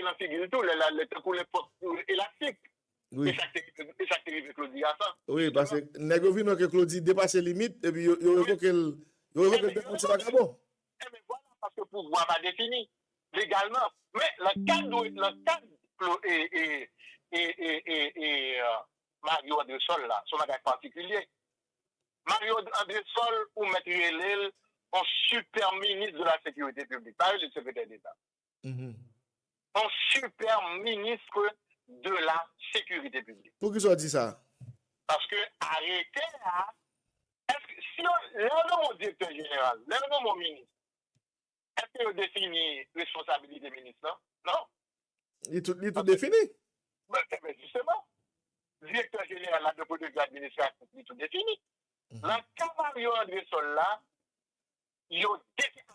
dans la figure tout, le porte élastique. Oui. Et ça qui arrive Claudie à ça. Oui, parce que nègre vino que Claudie dépasse les limites et puis yo qu'elle défonce vagabond. Mais voilà, parce que le pouvoir pas défini légalement. Mais le cadre et Mario André-Sol là, son bagage particulier. Mario André-Sol ou Maître Hélène, un super ministre de la sécurité publique, pas le secrétaire d'État. Un super ministre de la sécurité publique. Pour qui ça dit ça? Parce que arrêter là, est-ce que si on nomme mon directeur général, on nomme mon ministre, est-ce qu'on définit responsabilité ministre? Non. Il est tout défini. Mais justement, directeur général de politique administrative, il est tout défini. Dans le cas Mario André-Sol là, il a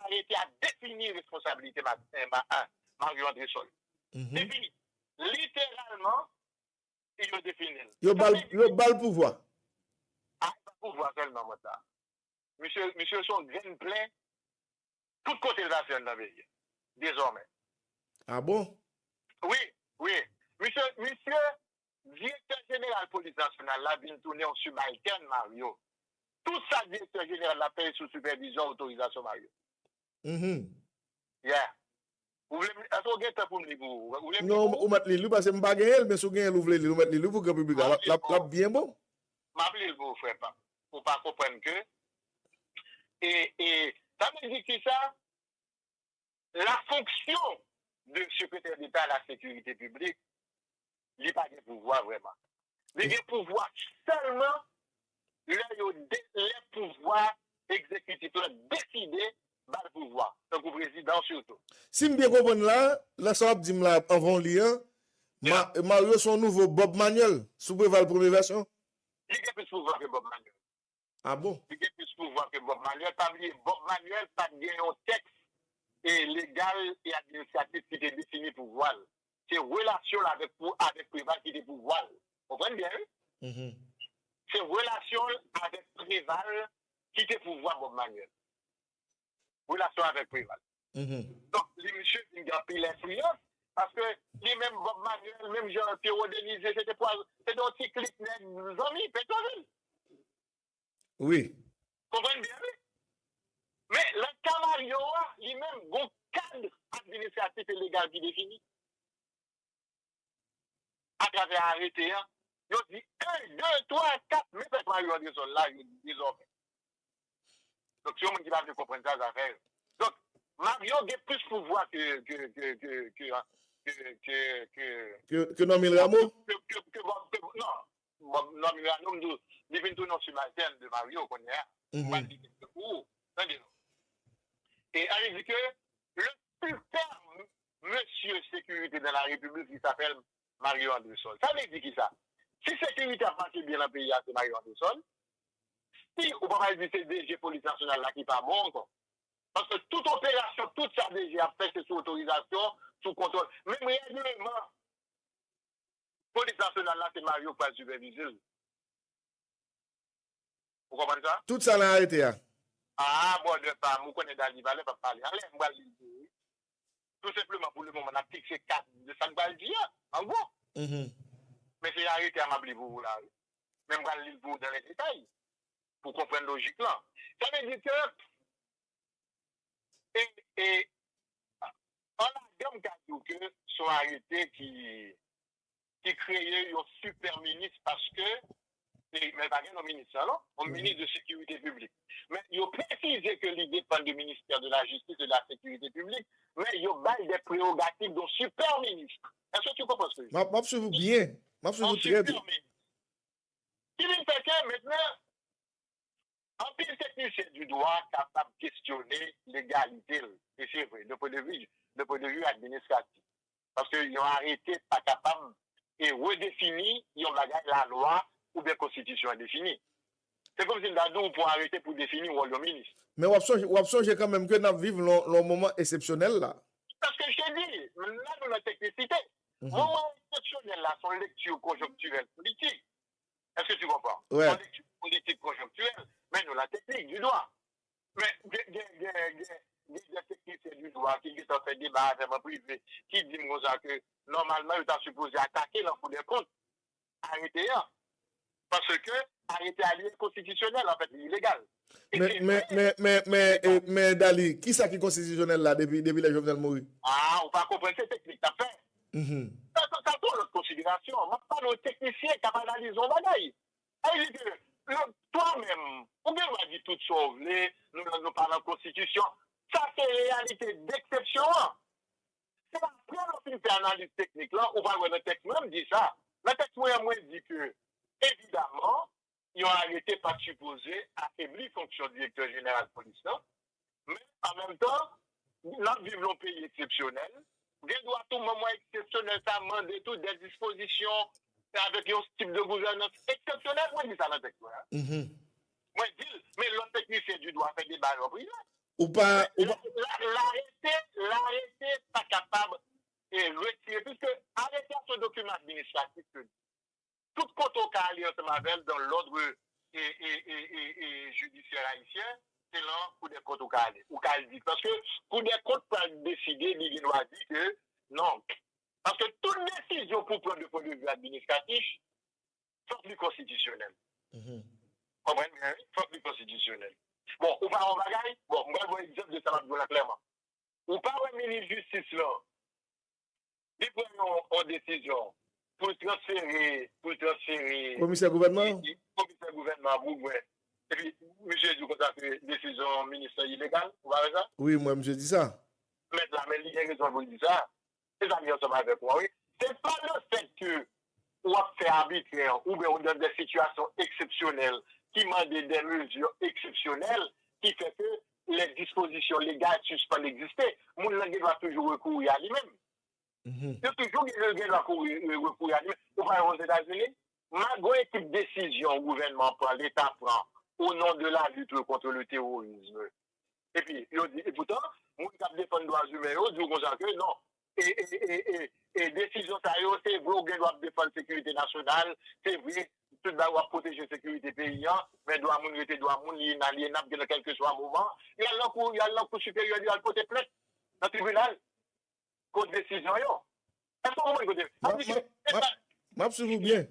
arrêté à définir responsabilité Mario André-Sol. Défini. Littéralement, il a défini. Il a le pouvoir. Ah, le pouvoir seulement, moi, ça. Monsieur, son grain plein, tout côté de la scène dans le pays, désormais. Ah bon? Oui. Monsieur, directeur général police nationale, là, vient tourner en subalterne, Mario. Tout ça, directeur général, la paye sous supervision, autorisation, Mario. Yeah. Vous voulez, est-ce que vous avez pour me dire? Non, vous mettez l'île parce que je ne sais pas, mais si vous avez l'ouvre l'île, vous mettez l'île pour que le public la bien bon. Je vais vous faire pas. Pour pas comprendre que. Et ça veut dire que ça, la fonction de secrétaire d'État à la sécurité publique, il n'a pas de pouvoir vraiment. Il a de pouvoir seulement les pouvoirs exécutifs décider par le pouvoir. Donc, le président surtout. Si je bien comprends là, ça va dire là, avant lien, Mario, son nouveau Bob Manuel, sous la première version. Il a plus de pouvoir que Bob Manuel. Ah bon? Il a plus de pouvoir que Bob Manuel. Bob Manuel, pas de un texte légal et administratif qui est défini pour pouvoir. C'est relation avec Préval qui est pouvoir. Vous comprenez bien? C'est relation avec Préval qui est pouvoir Bob Manuel. Relation avec Préval. Donc, les messieurs, ils ont pris l'influence parce que les mêmes Bob Manuel, même Jean-Pierre Denise, c'était un petit clic des amis, Pétionville. Oui. Vous comprenez bien? Mais le Camario, lui-même, bon cadre administratif et légal qui définit. À travers arrêté, il dit 1, 2, 3, 4, mais c'est Mario André-Sol là, il dit désormais. Donc, si on me dit pas de comprendre ça, ça fait. Donc, Mario a plus de pouvoir que Nomil Rameau? Non, Nomil Rameau, il vient tout dans sur matin de Mario, qu'on est. Et elle dit que le super monsieur sécurité de la République, il s'appelle Mario André-Sol. Ça veut dire qui ça? Si sécurité a passé bien dans le pays, c'est Mario André-Sol. Si, on ne peut pas dire que c'est DG Police Nationale là qui n'est pas bon encore. Parce que toute opération, toute sa DG a fait, c'est sous autorisation, sous contrôle. Même règlement, Police Nationale là, c'est Mario qui va superviser. Vous comprenez ça? Tout ça l'a arrêté. Ah, bon, je pas, je connais Dali Valet, pas parler. Allez, je vais le dire. Tout simplement, pour le moment, on a fixé 4 de 5 balles d'hier, en gros. Mais c'est arrêté à m'appeler pour vous là. Même quand je vous dans les détails, pour comprendre la logique là. Ça veut dire que, on a gamme que sont arrêtés qui créaient un super ministre parce que, mais pas un ministre, non? Un ministre de sécurité publique. Mais il a précisé que l'idée dépend du ministère de la Justice et de la Sécurité publique, mais il y a des prérogatives d'un super ministre. Est-ce que tu comprends ce que je dis? M'absolue bien. M'absolue très bien. Il me fait que maintenant, en plus technicien du droit capable de questionner l'égalité, et c'est vrai, de point de vue administratif. Parce qu'ils ont arrêté, pas capable, et redéfini, ils ont bagagé la loi ou bien constitution indéfinie. C'est comme si nous pour arrêter pour définir le ministre. Mais option, j'ai quand même que nous vivons le moment exceptionnel là. Parce que je t'ai dit, là, dans la technicité, le moment exceptionnel là, son lecture conjoncturelle politique. Est-ce que tu comprends? Ouais. Son lecture politique conjoncturelle, mais nous, la technique du droit. Mais des techniciens du droit qui ont fait débat pas vraiment privé, qui dit que normalement, il est supposé attaquer la Cour des comptes, arrêter parce que arrêter allié constitutionnel, en fait, illégal. Mais Dali, qui ça qui est constitutionnel là depuis les Jovenel Moïse? Ah, on va comprendre cette technique, t'as fait. Ça tourne notre considération. On pas nos techniciens qui analysent nos bagailles. Toi-même, on va dire tout sauver, nous parlons de constitution. Ça, c'est une réalité d'exception. C'est après on fait une analyse technique là, on va voir le texte même dit ça. Le texte même dit que, évidemment, ils ont arrêté par supposer affaiblir la fonction du directeur général de police, non? Mais en même temps, nous vivons un pays exceptionnel. Il doit tout moment exceptionnel, ça demande tout des dispositions avec un type de gouvernance exceptionnel. Moi, je dis ça dans le texte. Moi, je dis, mais l'autre technicien du droit fait des barres en prison. Ou pas. L'arrêté pas capable de retirer, puisque arrêter son document administratif, tout compte au cas dans l'ordre judiciaire haïtien, c'est là pour des comptes au cas. Parce que pour des comptes, pour décider, il doit dire que non. Parce que toute décision pour prendre le point de vue administratif, faut plus constitutionnel. Comprenez bien? Faut plus constitutionnel. Bon, on va en bagaille. Bon, on va voir l'exemple de ça clairement. On parle au ministre de justice là. Il prend une décision pour transférer. Commissaire gouvernement? Commissaire gouvernement, vous, ouais. Et puis, monsieur dit que décision ministère illégale, vous voyez ça? Oui, moi, monsieur dit ça. Maintenant, mais il y a raison pour dire ça. Les amis ensemble avec moi, oui. C'est pas le fait que on fait arbitraire ou bien on donne des situations exceptionnelles qui demandent des mesures exceptionnelles qui fait que les dispositions légales suspendent d'exister. Mon langue doit toujours recourir à lui-même. C'est toujours qu'il doit recourir à lui-même. Vous voyez aux États-Unis, malgré toute décision le gouvernement prend, l'État prend au nom de la lutte contre le terrorisme. Et puis, et pourtant, mon cap défend les droits humains, on dit que non. Et décision ça c'est vrai on doit défendre la sécurité nationale, c'est vrai tout doit protéger la sécurité paysan, mais doit moun rete doit moun inaliénable dans quel que soit moment. Il y a l'encours supérieur qui a porté plainte dans le tribunal contre décision yo. Est-ce que vous m'écoutez? M'absolu bien.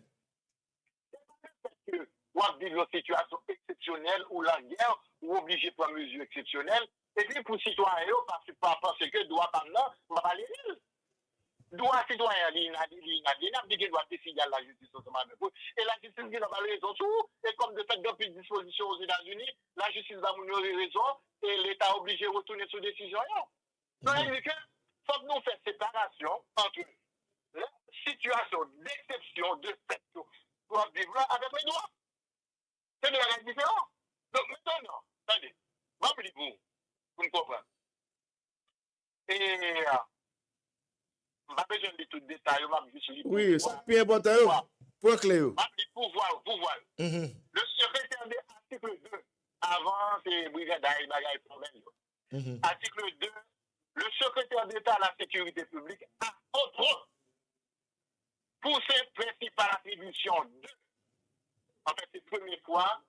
Ou à vivre une situation exceptionnelle ou la guerre ou obligé de prendre mesures exceptionnelles. Et puis pour citoyens, parce que droit pas là, on va pas les lire. Droit citoyen, il doit décider à la justice automatiquement. Et la justice qui n'a pas raison tout. Et comme de fait, depuis une disposition aux États-Unis, la justice va nous raison et l'État est obligé de retourner sur décision. Donc, il dit que faut que nous fassions séparation entre la situation d'exception de fait pour vivre avec les droits. C'est de la différence. Donc maintenant, attendez, je vais vous dire pour nous comprendre. Et je vais besoin de tout le détail, je vais juste lire. Oui, c'est bien important. Point clé. Je vais pour voir. Le secrétaire de l'article 2, avant c'est Brigade Bagaille problème. Article 2, le secrétaire d'État à la sécurité publique a entre autres pour ses principales attributions de. En fait, c'est la première fois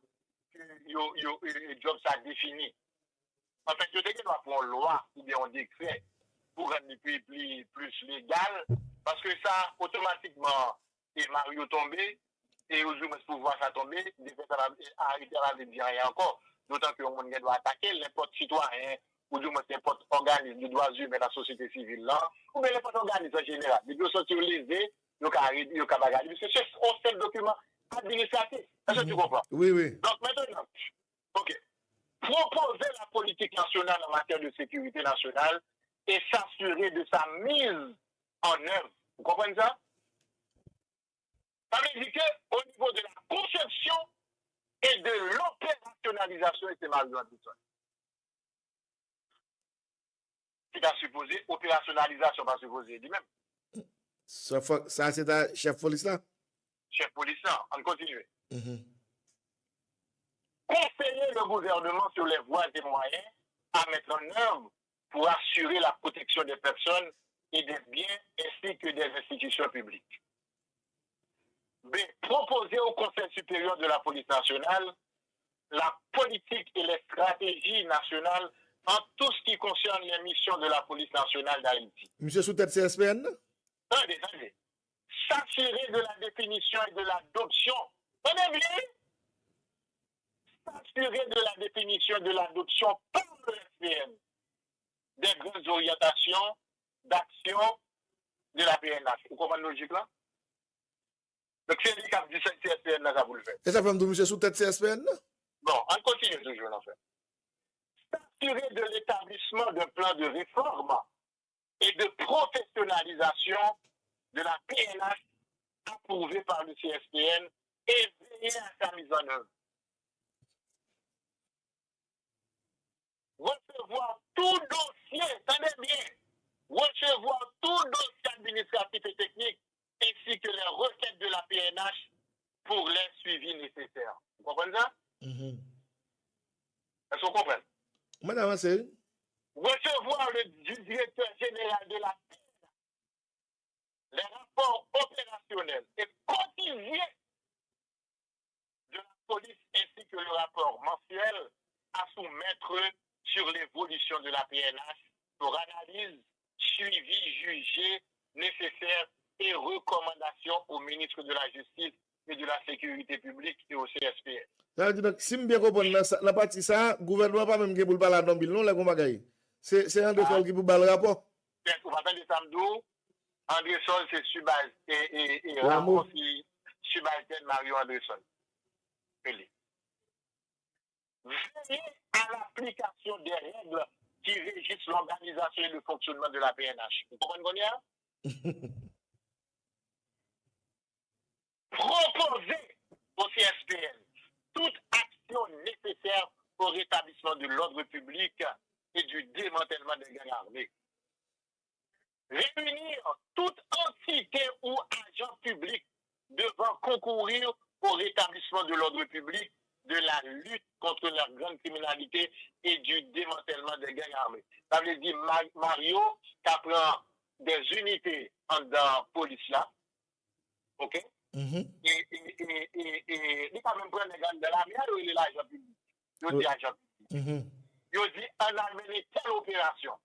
que le job ça défini. En fait, je dois prendre une loi ou bien un décret pour rendre le pays plus légal, parce que ça, automatiquement, et Mario tombé, et aujourd'hui, pour voir ça tomber, des fois, ça va arrêter à la dire rien encore. D'autant que on doit attaquer n'importe citoyen, ou du moins n'importe organisme de droits humains de la société civile là, ou bien n'importe organisme en général. Les deux sont utilisés, ils ont qu'à bagager. Parce que c'est un seul document administratif. Est-ce que tu comprends? Oui. Donc maintenant, ok. Proposer la politique nationale en matière de sécurité nationale et s'assurer de sa mise en œuvre. Vous comprenez ça? Ça veut dire qu'au niveau de la conception et de l'opérationnalisation, c'est Mario Anderson. C'est à supposer, opérationnalisation, pas supposer lui-même. Ça, c'est un chef police là? Chef police là, on continue. Conseiller le gouvernement sur les voies et moyens à mettre en œuvre pour assurer la protection des personnes et des biens ainsi que des institutions publiques. B. Proposer au Conseil supérieur de la police nationale la politique et les stratégies nationales en tout ce qui concerne les missions de la police nationale d'Haïti. Monsieur sous tête CSPN? Attendez. S'assurer de la définition et de l'adoption. Tenez bien. S'assurer de la définition et de l'adoption par le SPN des grandes orientations d'action de la PNH. Vous comprenez la logique là? Donc c'est le cap du CSPN là, ça vous le faites. Et ça fait monsieur sous tête CSPN? Bon, on continue toujours en fait. S'assurer de l'établissement d'un plan de réforme et de professionnalisation de la PNH approuvé par le CSPN et veiller à sa mise en œuvre. Recevoir tout dossier, tenez bien, recevoir tout dossier administratif et technique ainsi que les requêtes de la PNH pour les suivis nécessaires. Vous comprenez ça? Est-ce qu'on comprend? Madame, c'est. Recevoir du directeur général de la PNH les rapports opérationnels et quotidiens de la police ainsi que le rapport mensuel à soumettre sur l'évolution de la PNH pour analyse, suivi, jugé, nécessaire et recommandations au ministre de la Justice et de la Sécurité publique et au CSPN. Ça veut dire que si je bien comprends, la partie ça, le gouvernement pas même qui pour parler dans le bilan, les gars. C'est André Sol qui pour parler le rapport. Vous m'appelez Samdou, André Sol, c'est Subal et Rameau, Subalterne Mario André Sol. Veillez à l'application des règles qui régissent l'organisation et le fonctionnement de la PNH. Vous comprenez? Proposer au CSPN toute action nécessaire au rétablissement de l'ordre public et du démantèlement des gangs armés. Réunir toute entité ou agent public devant concourir au rétablissement de l'ordre public, de la lutte contre la grande criminalité et du démantèlement des gangs armés. Ça veut dire Mario qui prend des unités dans la police là, ok? Et il quand même prendre des gangs de l'armée, il est l'agent public. Il dit agent public. Il dit on a mené telle opération.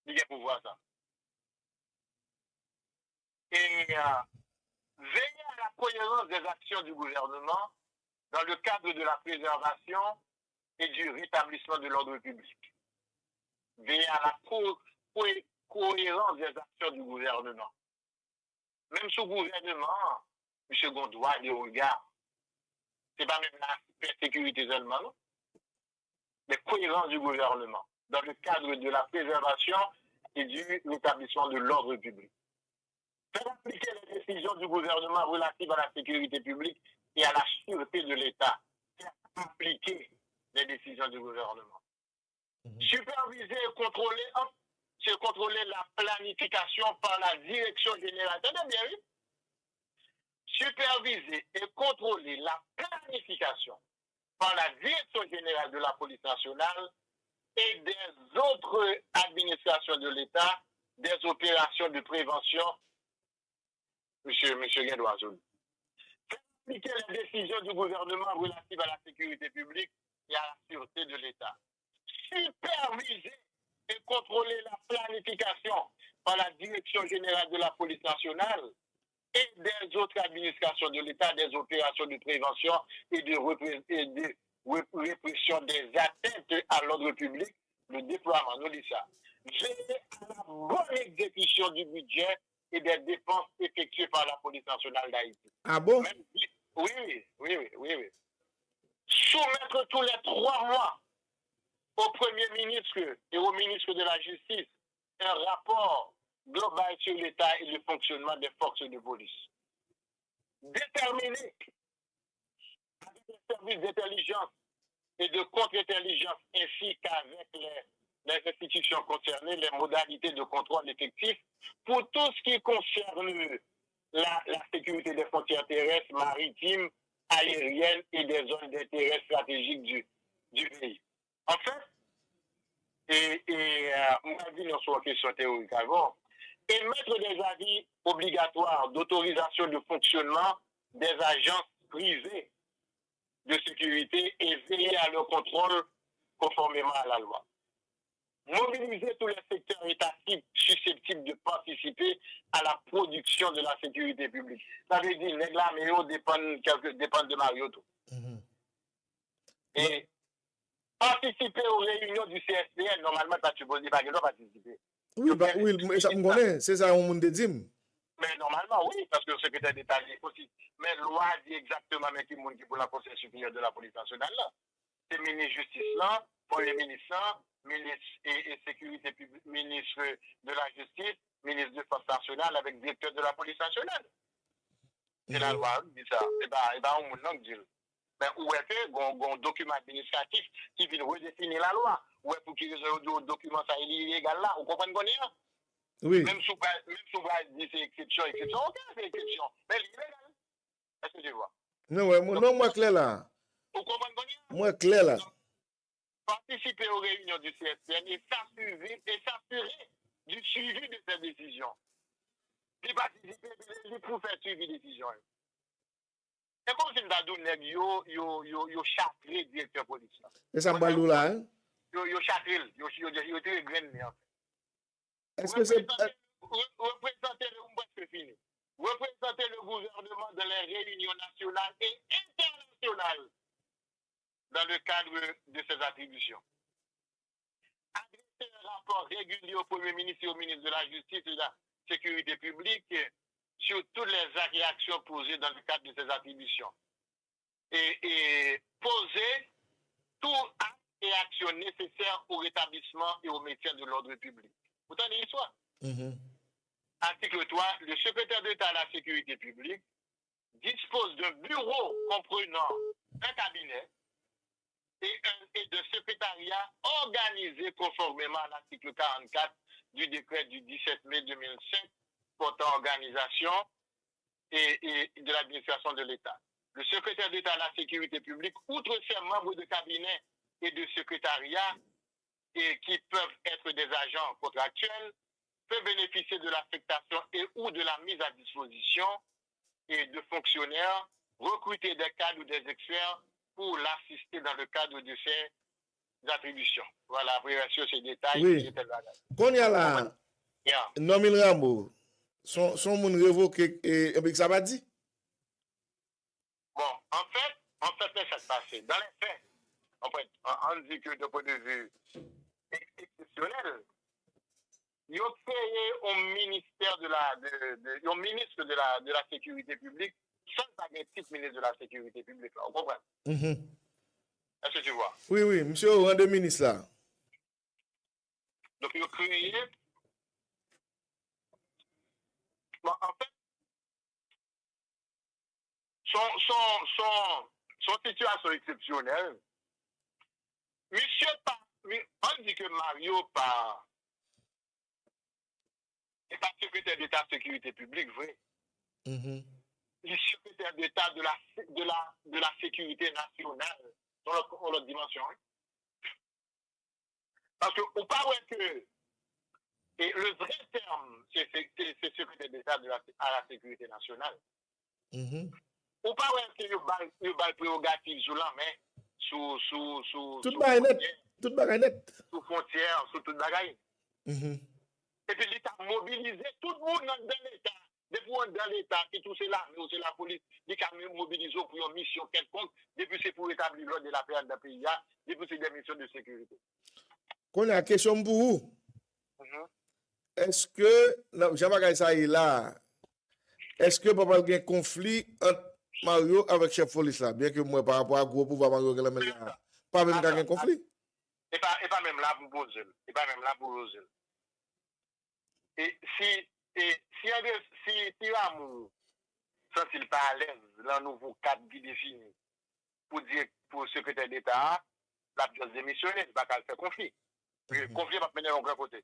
Il est pour voir ça. Et veiller à la cohérence des actions du gouvernement dans le cadre de la préservation et du rétablissement de l'ordre public. Veiller à la cohérence des actions du gouvernement. Même ce gouvernement, M. Gondouin, des regards, ce n'est pas même la sécurité seulement, non? Mais cohérence du gouvernement dans le cadre de la préservation et du rétablissement de l'ordre public. Faire appliquer les décisions du gouvernement relatives à la sécurité publique et à la sûreté de l'État. Faire appliquer les décisions du gouvernement. Superviser et contrôler, c'est contrôler la planification par la direction générale. Tenez bien, oui? Superviser et contrôler la planification par la direction générale de la police nationale et des autres administrations de l'État, des opérations de prévention. Monsieur Guédoiseau. Appliquer les décisions du gouvernement relatives à la sécurité publique et à la sûreté de l'État. Superviser et contrôler la planification par la direction générale de la police nationale et des autres administrations de l'État, des opérations de prévention et de répression des atteintes à l'ordre public, le déploiement, nous dit ça. Veiller à la bonne exécution du budget et des dépenses effectuées par la police nationale d'Haïti. Ah bon? Oui. Soumettre tous les 3 mois au Premier ministre et au ministre de la Justice un rapport global sur l'État et le fonctionnement des forces de police. Déterminer avec les services d'intelligence et de contre-intelligence ainsi qu'avec les institutions concernées les modalités de contrôle effectif pour tout ce qui concerne la sécurité des frontières terrestres, maritimes, aériennes et des zones d'intérêt stratégique du pays. En fait, on a dit dans son question théorique avant, émettre des avis obligatoires d'autorisation de fonctionnement des agences privées de sécurité et veiller à leur contrôle conformément à la loi. Mobiliser tous les secteurs étatiques susceptibles de participer à la production de la sécurité publique. Ça veut dire, les Mario dépendent de Mario tout. Et participer aux réunions du CSPN, normalement, tu ne peux pas participer. Oui, oui, ça me connaît, c'est ça, on me dit. Mais normalement, oui, parce que le secrétaire d'État dit aussi. Mais la loi dit exactement qui pour la Conseil supérieur de la police nationale là. C'est ministre justice là, premier ministre là, ministre et sécurité publique, ministre de la justice, ministre de force nationale avec directeur de la police nationale. C'est la loi qui dit ça. Et ben on me dit. Mais où est un document administratif qui vient redéfinir la loi? Où est pour qu'il résolve le document ça il est illégal là? Vous comprenez qu'on est là? Oui. Même si vous dit c'est exception, ok, c'est exception. Mais c'est illégal. Est-ce que tu vois? Non, moi clair là. Vous comprenez qu'on est là? Moi clair là. Participer aux réunions du CSPN et s'assurer du suivi de ces décisions. Puis participer pour faire suivi des décisions. C'est comme si nous avons yo châtré directeur police. Et ça me là, hein? Yo châtré, yo tiré graine. Est-ce que c'est... Représenter le gouvernement dans les réunions nationales et internationales dans le cadre de ses attributions. Adresser un rapport régulier au Premier ministre et au ministre de la Justice et de la Sécurité publique sur toutes les actes et actions posées dans le cadre de ses attributions. Et poser tout acte et action nécessaire au rétablissement et au maintien de l'ordre public. Vous entendez l'histoire? Article 3. Le secrétaire d'État à la sécurité publique dispose d'un bureau comprenant un cabinet et de secrétariat organisé conformément à l'article 44 du décret du 17 mai 2005 portant organisation et de l'administration de l'État. Le secrétaire d'État à la sécurité publique, outre ses membres de cabinet et de secrétariat et qui peuvent être des agents contractuels, peut bénéficier de l'affectation et ou de la mise à disposition et de fonctionnaires, recruter des cadres ou des experts pour l'assister dans le cadre de ses attributions. Voilà, après sur ces détails. Oui. Qu'on y a là, Nomil Rambo, son monde révoqué et ça va dire? Bon, en fait, ça se passe. Dans les faits, en fait, on dit que de point de vue exceptionnel, ils ont créé un ministère un ministre de la sécurité publique sans un titre ministre de la sécurité publique. Là, vous comprenez? Est-ce que tu vois? Oui, monsieur au rang de ministre là. Donc, ils ont créé. Bon, en fait, son situation exceptionnelle, monsieur, on dit que Mario n'est pas secrétaire d'État de sécurité publique, vrai. Il est secrétaire d'État de la sécurité nationale dans l'autre dimension. Hein? Parce que, on parle que et le vrai terme, c'est secrétaire d'État à la sécurité nationale. On parle que il y a prérogative sur la main, sous toute baguette, sous frontière, sous toute bagaille. Et puis l'État mobilisé tout le monde dans l'État. Depuis dans l'État, qui tout c'est l'armée ou c'est la police, qui a mobilisé pour une mission quelconque, depuis c'est pour établir l'ordre de la paix dans le pays, depuis c'est des missions de sécurité. Qu'on a une question pour vous. Est-ce que, Jean-Baptiste Saï là, est-ce que papa a un conflit entre Mario avec chef police là, bien que moi par rapport à gros pouvoir Mario pas même un conflit? Et pas même là pour poser. Et pas même là pour poser. Et si Amour sent-il pas à l'aise dans le nouveau cadre qui définit pour dire pour le secrétaire d'État, la pièce démissionnaire, pas qu'elle fait conflit. Le conflit va mener à un grand côté.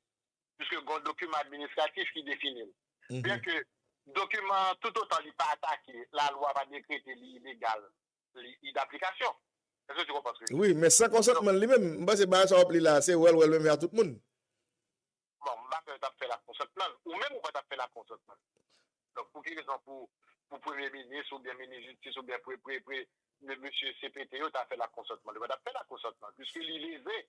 Puisque il y a un document administratif qui définit. Bien que document tout autant n'est pas attaqué, la loi va décréter l'illégal d'application. Est-ce que tu comprends ce que je dis? Oui, mais sans consentement lui-même, c'est pas ça là, c'est well même à tout le monde. Bon, je vais faire la consentement, ou même on va faire la consentement. Donc, pour quelle raison pour Premier ministre, ou bien ministre de justice, ou bien de M. CPTO a fait la consentement. Il a fait la consentement, puisqu'il lisait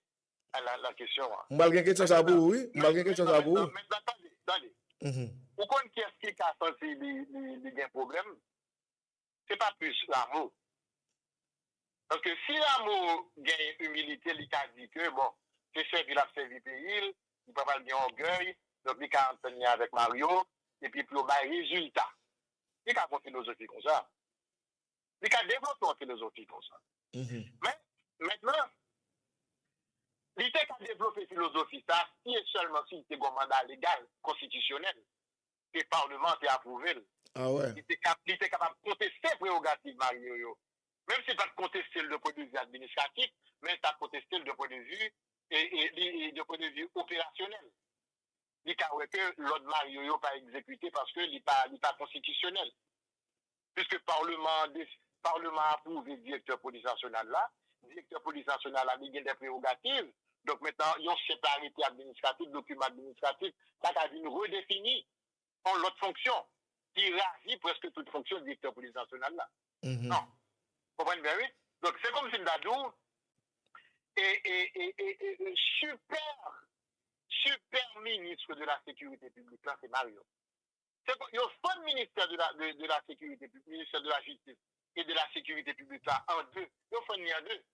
la question. Malgré question ça pour oui. Malgré question ça pour. Maintenant, attendez. Pourquoi qu'est-ce qui a senti les problèmes? C'est pas plus l'amour. Parce que si l'amour gagne humilité, il a dit que, bon, c'est sûr qu'il a servi pays, il peut pas bien orgueil, donc il a enseigné avec Mario, et puis pour le résultat. Il a une philosophie comme ça. Il a développé une philosophie comme ça. Mais maintenant, il a développé une philosophie ça, si et seulement s'il était un mandat légal, constitutionnel, que le Parlement a approuvé. Ah ouais. Il était capable de contester les prérogatives Mario. Même si pas contester le point de vue administratif, mais ça contester le point de vue et de point de vue opérationnel. Il a que l'ordre Mario n'a pas exécuté parce qu'il n'est pas constitutionnel. Puisque le Parlement a approuvé le directeur police national là, le directeur police national a mis des prérogatives. Donc maintenant, il y a une séparité administrative, document administratif, ça a été redéfini en l'autre fonction, qui ravit presque toute fonction du directeur police national là. Non. Vous comprenez bien, oui? Donc c'est comme si Ndadou et super ministre de la sécurité publique, là, c'est Mario. Il y a pas de ministère de la sécurité publique, ministère de la justice et de la sécurité publique, là, en deux. Il y a en deux.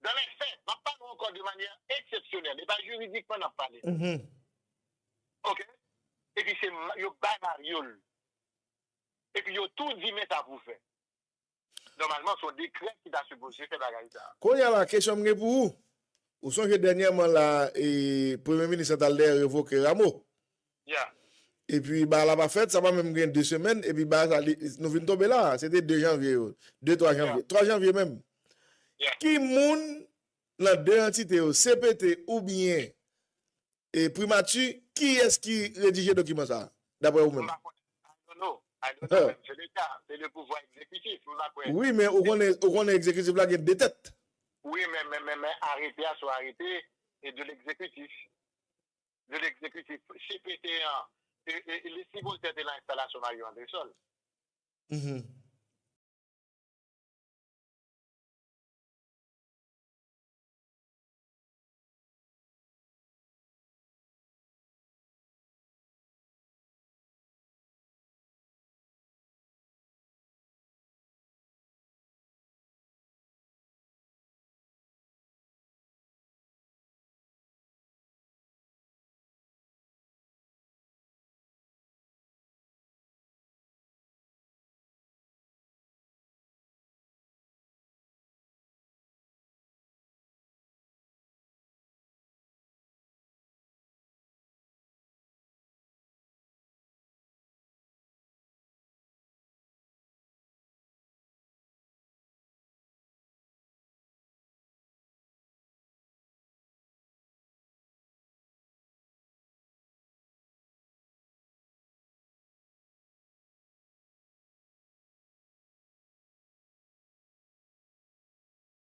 Dans les faits, on parle encore de manière exceptionnelle, et pas juridiquement, on en parle. OK? Et puis, il y a Mario. Et puis, il y a tout dit, mais ça vous fait. Normalement, son décret qui t'a supposé faire la réalité. Quand il y a la question pour vous, vous songez dernièrement là, et Premier ministre a révoqué Rameau. Yeah. Et puis, bah, là, fait, ça va même gagner 2 semaines, et puis, bah, nous venons tomber là, c'était 2 janvier, 2-3 janvier, 3 janvier même. Yeah. Qui moun, la deux entités, CPT ou bien, et primature, qui est-ce qui rédige le document ça, d'après vous-même? I don't know. C'est l'État, c'est le pouvoir exécutif. Oui, mais on est exécutif là, il y a des têtes. Oui, mais arrêter à soit arrêté et de l'exécutif. De l'exécutif. CPT1, et les civils étaient l'installation Mario André Sol.